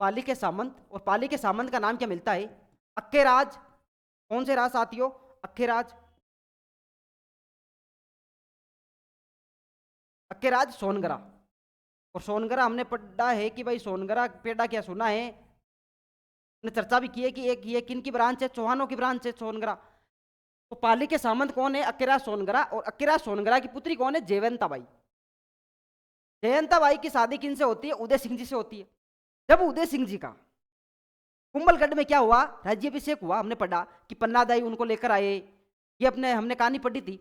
पाली के सामंत, और पाली के सामंत का नाम क्या मिलता है? अक्केराज। कौन से राज साथियों? अक्केराज। अक्केराज सोनगरा। और सोनगरा हमने पढ़ा है कि भाई सोनगरा पेड़ा क्या सुना है, ने चर्चा भी की है कि एक ये किन की ब्रांच है? चौहानों की ब्रांच है सोनगरा। तो पाली के सामंत कौन है? अक्केराज सोनगरा। और अक्केराज सोनगरा की पुत्री कौन है? जयवंताबाई। जयवंताबाई की शादी किन से होती है? उदय सिंह जी से होती है। जब उदय सिंह जी का कुंभलगढ़ में क्या हुआ? राज्याभिषेक हुआ। हमने पढ़ा कि पन्नादाई उनको लेकर आए, ये अपने हमने कहानी पढ़ी थी।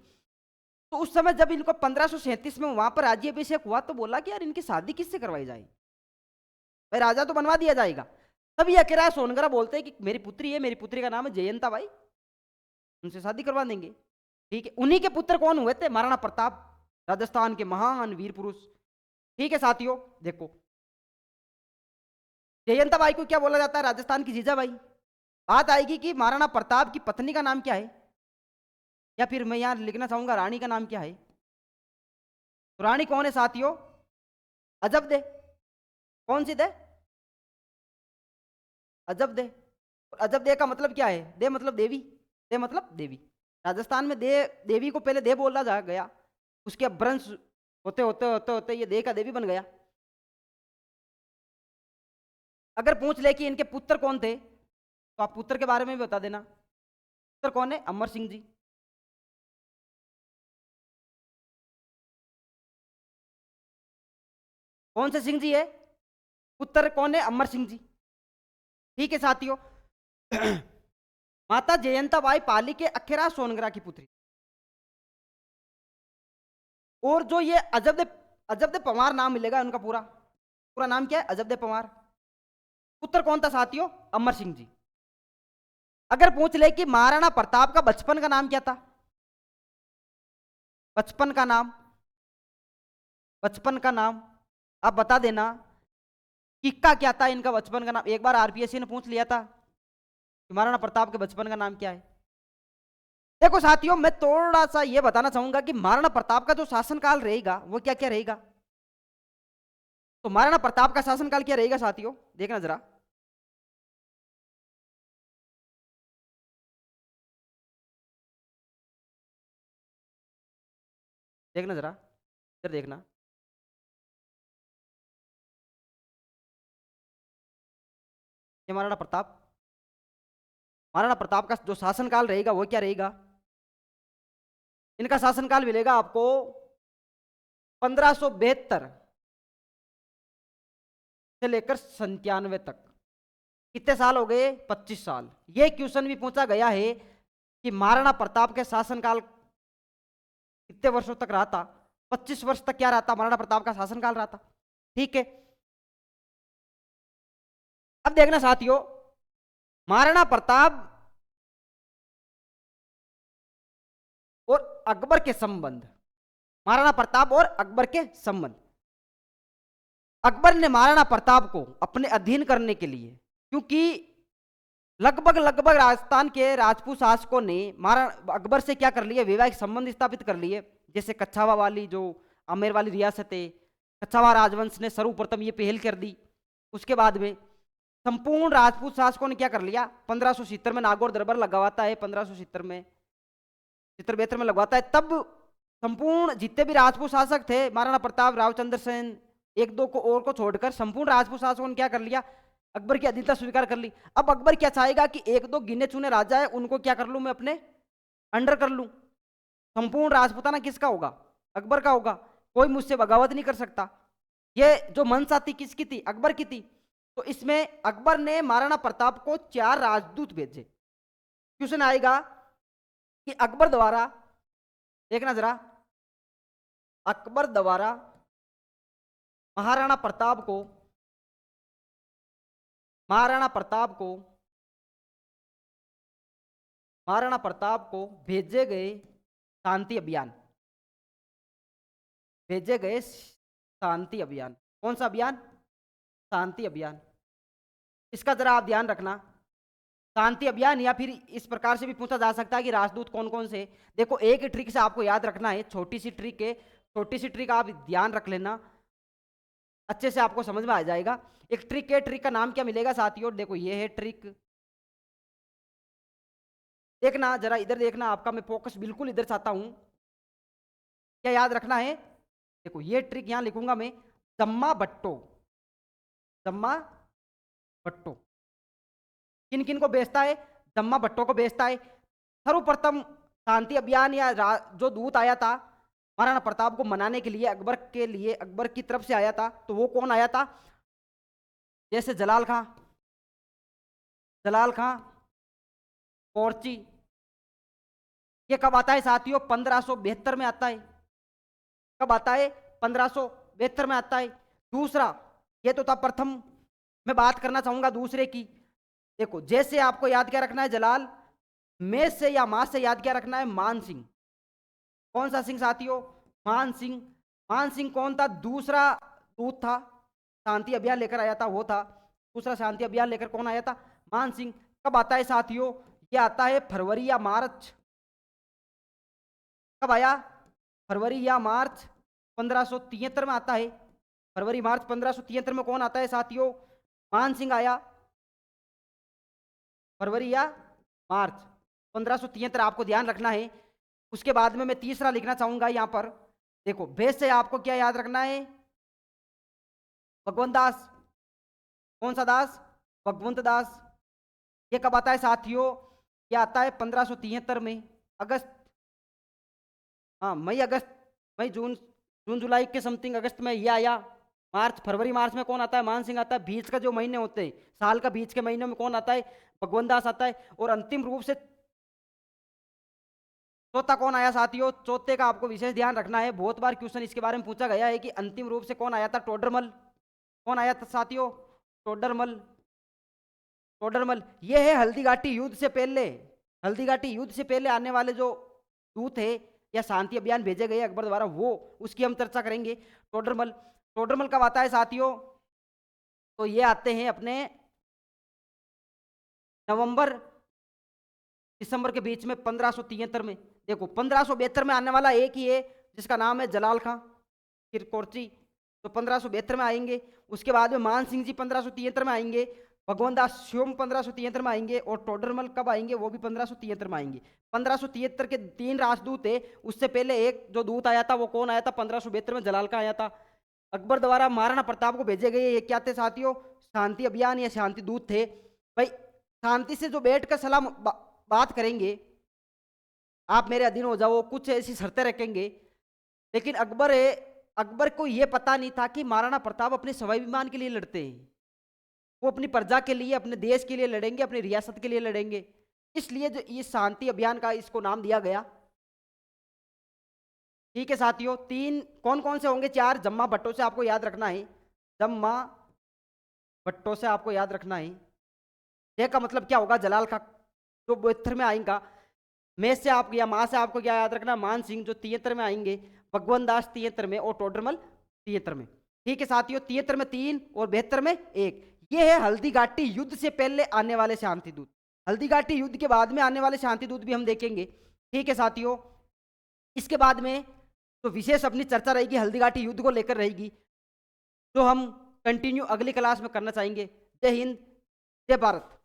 तो उस समय जब इनको 1537 में वहां पर राज्याभिषेक हुआ, तो बोला कि यार इनकी शादी किससे करवाई जाए, भाई राजा तो बनवा दिया जाएगा। तब ये अकेरा सोनगरा बोलते हैं कि मेरी पुत्री है, मेरी पुत्री का नाम है जयंता बाई, उनसे शादी करवा देंगे। ठीक है, उन्हीं के पुत्र कौन हुए थे? महाराणा प्रताप, राजस्थान के महान वीर पुरुष। ठीक है साथियों, देखो जयंता बाई को क्या बोला जाता है? राजस्थान की जीजाबाई। बात आएगी कि महाराणा प्रताप की पत्नी का नाम क्या है, या फिर मैं यहां लिखना चाहूंगा रानी का नाम क्या है। तो रानी कौन है साथियों? अजब दे। कौन सी दे? अजब दे। अजब दे का मतलब क्या है? दे मतलब देवी, दे मतलब देवी। राजस्थान में दे, देवी को पहले दे बोला जा गया, उसके अपभ्रंश होते होते होते होते ये दे का देवी बन गया। अगर पूछ ले कि इनके पुत्र कौन थे, तो आप पुत्र के बारे में भी बता देना। पुत्र कौन है? अमर सिंह जी। कौन से सिंह जी है? पुत्र कौन है? अमर सिंह जी। ठीक है साथियों, माता जयंता बाई पाली के अखेरा सोनगरा की पुत्री। और जो ये अजबदे पवार नाम मिलेगा उनका, पूरा पूरा नाम क्या है? अजबदे पवार। पुत्र कौन था साथियों? अमर सिंह जी। अगर पूछ ले कि महाराणा प्रताप का बचपन का नाम क्या था, बचपन का नाम, बचपन का नाम आप बता देना। किक्का क्या था इनका बचपन का नाम? एक बार आरपीएससी ने पूछ लिया था कि महाराणा प्रताप के बचपन का नाम क्या है। देखो साथियों, मैं थोड़ा सा यह बताना चाहूंगा कि महाराणा प्रताप का जो शासनकाल रहेगा वो क्या क्या रहेगा। तो महाराणा प्रताप का शासनकाल क्या रहेगा साथियों, देखना जरा। देखना जरा, इधर देखना। ये महाराणा प्रताप का जो शासनकाल रहेगा वो क्या रहेगा? इनका शासनकाल मिलेगा आपको 1572 से लेकर 97 तक। कितने साल हो गए? 25 साल। ये क्वेश्चन भी पूछा गया है कि महाराणा प्रताप के शासनकाल कितने वर्षों तक रहा था? 25 वर्ष तक क्या रहा था? महाराणा प्रताप का शासनकाल रहा था। ठीक है, अब देखना साथियों, महाराणा प्रताप और अकबर के संबंध, महाराणा प्रताप और अकबर के संबंध। अकबर ने महाराणा प्रताप को अपने अधीन करने के लिए, क्योंकि लगभग लगभग राजस्थान के राजपूत शासकों ने महाराणा अकबर से क्या कर लिया? वैवाहिक संबंध स्थापित कर लिए। जैसे कच्छावा वाली जो आमेर वाली रियासत है, कच्छावा राजवंश ने सर्वप्रथम ये पहल कर दी। उसके बाद में संपूर्ण राजपूत शासकों ने क्या कर लिया? 1570 में नागौर दरबार लगवाता है, 1570 में चित्र बेहतर में लगवाता है। तब संपूर्ण जितने भी राजपूत शासक थे, महाराणा प्रताप, रावचंद्र सेन, एक दो को और को छोड़कर संपूर्ण राजपूत शासकों ने क्या कर लिया? अकबर की अधीनता स्वीकार कर ली। अब अकबर क्या चाहेगा कि एक दो गिने चुने राजा है उनको क्या कर लूं मैं अपने अंडर कर लूं। संपूर्ण राजपूताना किसका होगा? अकबर का होगा। कोई मुझसे बगावत नहीं कर सकता। ये जो मंशा थी किसकी थी? अकबर की थी। तो इसमें अकबर ने महाराणा प्रताप को 4 राजदूत भेजे। क्वेश्चन आएगा कि अकबर द्वारा, देखना जरा, अकबर द्वारा महाराणा प्रताप को, महाराणा प्रताप को, महाराणा प्रताप को भेजे गए शांति अभियान, भेजे गए शांति अभियान। कौन सा अभियान? शांति अभियान। इसका जरा आप ध्यान रखना। शांति अभियान या फिर इस प्रकार से भी पूछा जा सकता है कि राजदूत कौन कौन से। देखो एक ही ट्रिक से आपको याद रखना है, छोटी सी ट्रिक है, छोटी सी ट्रिक आप ध्यान रख लेना, अच्छे से आपको समझ में आ जाएगा। एक ट्रिक है, ट्रिक का नाम क्या मिलेगा साथियों, देखो ये है ट्रिक। देखना जरा इधर देखना, आपका मैं फोकस बिल्कुल इधर चाहता हूं। क्या याद रखना है, देखो ये ट्रिक यहां लिखूंगा मैं, जम्मा बट्टो। जम्मा बट्टो किन किन को बेचता है, जम्मा बट्टो को बेचता है। सर्वप्रथम शांति अभियान या जो दूत आया था महाराणा प्रताप को मनाने के लिए, अकबर के लिए, अकबर की तरफ से आया था, तो वो कौन आया था, जैसे जलाल खां, जलाल खां, पोर्ची। ये कब आता है साथियों, 1572 में आता है। कब आता है, 1572 में आता है। दूसरा, ये तो था प्रथम, मैं बात करना चाहूंगा दूसरे की। देखो जैसे आपको याद क्या रखना है, जलाल, में से या मां से याद क्या रखना है, मान सिंह। कौन सा सिंह साथियों, मान सिंह। मान सिंह कौन था, दूसरा दूत था, शांति अभियान लेकर आया था वो था। दूसरा शांति अभियान लेकर कौन आया था, मान सिंह। कब आता है साथियों, ये आता है फरवरी या मार्च। कब आया, फरवरी या मार्च 1573 में आता है। फरवरी मार्च 1573 में कौन आता है साथियों, मान सिंह आया। फरवरी या मार्च 1573 आपको ध्यान रखना है। उसके बाद में मैं तीसरा लिखना चाहूंगा यहां पर। देखो बेस से आपको क्या याद रखना है, भगवंत दास। कौन सा दास, भगवंत दास। ये कब आता है साथियों, ये आता है 1573 में, अगस्त, हाँ मई अगस्त, मई जून, जून जुलाई के समथिंग अगस्त में ये आया। मार्च, फरवरी मार्च में कौन आता है, मान सिंह आता है। बीच का जो महीने होते हैं, साल का बीच के महीने में कौन आता है, भगवंत दास आता है। और अंतिम रूप से चौथा कौन आया साथियों, चौथे का आपको विशेष ध्यान रखना है, बहुत बार क्वेश्चन इसके बारे में पूछा गया है कि अंतिम रूप से कौन आया था, टोडरमल। कौन आया था साथियों, टोडरमल। टोडरमल ये है हल्दीघाटी युद्ध से पहले, हल्दीघाटी युद्ध से पहले आने वाले जो दूत है या शांति अभियान भेजे गए अकबर द्वारा, वो उसकी हम चर्चा करेंगे। टोडरमल, टोडरमल कब आता है साथियों, तो ये आते हैं अपने नवंबर दिसंबर के बीच में 1573 में। देखो 1572 में आने वाला एक ही है जिसका नाम है जलाल खां फिर कोर्ची, तो 1572 में आएंगे। उसके बाद में मान सिंह जी 1573 में आएंगे, भगवंत दास स्योम 1573 में आएंगे, और टोडरमल कब आएंगे, वो भी 1573 में आएंगे। 1573 के 3 राजदूत है, उससे पहले एक जो दूत आया था वो कौन आया था, 1572 में जलाल खां आया था। अकबर द्वारा महाराणा प्रताप को भेजे गए ये क्या थे साथियों, शांति अभियान या शांति दूत थे। भाई शांति से जो बैठ कर सलाम बात करेंगे, आप मेरे अधीन हो जाओ, कुछ ऐसी शर्तें रखेंगे। लेकिन अकबर को यह पता नहीं था कि महाराणा प्रताप अपने स्वाभिमान के लिए लड़ते हैं। वो अपनी प्रजा के लिए, अपने देश के लिए लड़ेंगे, अपनी रियासत के लिए लड़ेंगे। इसलिए जो इस शांति अभियान का इसको नाम दिया गया। ठीक है साथियों, 3 कौन कौन से होंगे, 4 जम्मा भट्टो से आपको याद रखना है, जम्मा भट्टो से आपको याद रखना है। ये का मतलब क्या होगा, जलाल का जो 72 में आएगा। मेष से आप या मां से आपको क्या याद रखना, मान सिंह जो 73 में आएंगे, भगवंत दास 73 में, और टोडरमल 73 में। ठीक है साथियों, 73 में 3 और 72 में 1। ये है हल्दीघाटी युद्ध से पहले आने वाले शांति दूत। हल्दीघाटी युद्ध के बाद में आने वाले शांति दूत भी हम देखेंगे। ठीक है साथियों, इसके बाद में तो विशेष अपनी चर्चा रहेगी हल्दीघाटी युद्ध को लेकर रहेगी, जो हम कंटिन्यू अगली क्लास में करना चाहेंगे। जय हिंद, जय भारत।